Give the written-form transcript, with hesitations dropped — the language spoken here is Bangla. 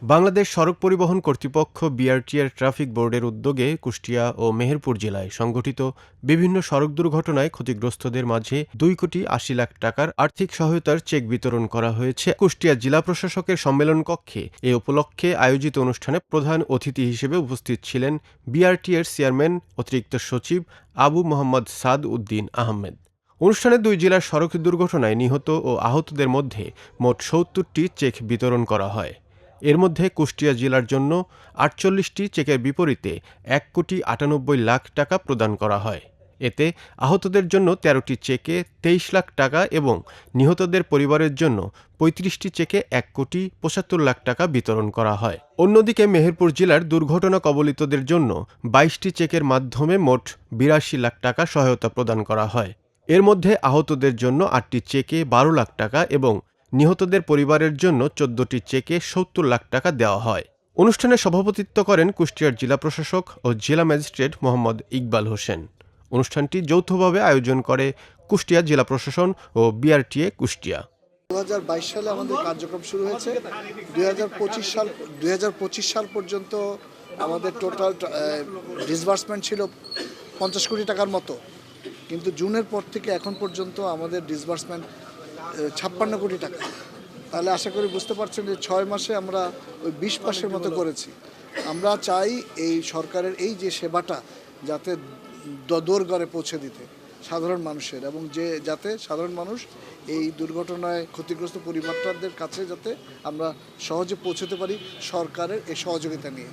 বাংলাদেশ সড়ক পরিবহন কর্তৃপক্ষ বিআরটিএর ট্রাফিক বোর্ডের উদ্যোগে কুষ্টিয়া ও মেহেরপুর জেলায় সংঘটিত বিভিন্ন সড়ক দুর্ঘটনায় ক্ষতিগ্রস্তদের মাঝে 2,80,00,000 টাকার আর্থিক সহায়তার চেক বিতরণ করা হয়েছে কুষ্টিয়া জেলা প্রশাসকের সম্মেলন কক্ষে। এ উপলক্ষে আয়োজিত অনুষ্ঠানে প্রধান অতিথি হিসেবে উপস্থিত ছিলেন বিআরটিএর চেয়ারম্যান অতিরিক্ত সচিব আবু মোহাম্মদ সাদ উদ্দিন আহমেদ। অনুষ্ঠানে দুই জেলার সড়ক দুর্ঘটনায় নিহত ও আহতদের মধ্যে মোট ৭০টি চেক বিতরণ করা হয়। এর মধ্যে কুষ্টিয়া জেলার জন্য ৪৮টি চেকের বিপরীতে ১,৯৮,০০,০০০ টাকা প্রদান করা হয়। এতে আহতদের জন্য ১৩টি চেকে ২৩ লাখ টাকা এবং নিহতদের পরিবারের জন্য ৩৫টি চেকে ১,৭৫,০০,০০০ টাকা বিতরণ করা হয়। অন্যদিকে মেহেরপুর জেলার দুর্ঘটনা কবলিতদের জন্য ২২টি চেকের মাধ্যমে মোট ৮২ লাখ টাকা সহায়তা প্রদান করা হয়। এর মধ্যে আহতদের জন্য ৮টি চেকে ১২ লাখ টাকা এবং নিহতদের পরিবারের জন্য ১৪টি চেকে ৭০ লাখ টাকা দেওয়া হয়। অনুষ্ঠানে সভাপতিত্ব করেন কুষ্টিয়ার জেলা প্রশাসক ও জেলা ম্যাজিস্ট্রেট মোহাম্মদ ইকবাল হোসেন। অনুষ্ঠানটি যৌথভাবে আয়োজন করে কুষ্টিয়া জেলা প্রশাসন ও বিআরটিএ কুষ্টিয়া। ২০২২ সালে আমাদের কার্যক্রম শুরু হয়েছে। ২০২৫ সাল পর্যন্ত আমাদের টোটাল ডিসবার্সমেন্ট ছিল ৫০ কোটি টাকার মতো, কিন্তু জুনের পর থেকে এখন পর্যন্ত আমাদের ডিসবার্সমেন্ট ৫৬ কোটি টাকা। তাহলে আশা করি বুঝতে পারছেন যে ৬ মাসে আমরা ওই ২০% মতো করেছি। আমরা চাই এই সরকারের এই যে সেবাটা যাতে দোরগড়ে পৌঁছে দিতে সাধারণ মানুষের, এবং যাতে সাধারণ মানুষ এই দুর্ঘটনায় ক্ষতিগ্রস্ত পরিবারদের কাছে যাতে আমরা সহজে পৌঁছতে পারি সরকারের এই সহযোগিতা নিয়ে।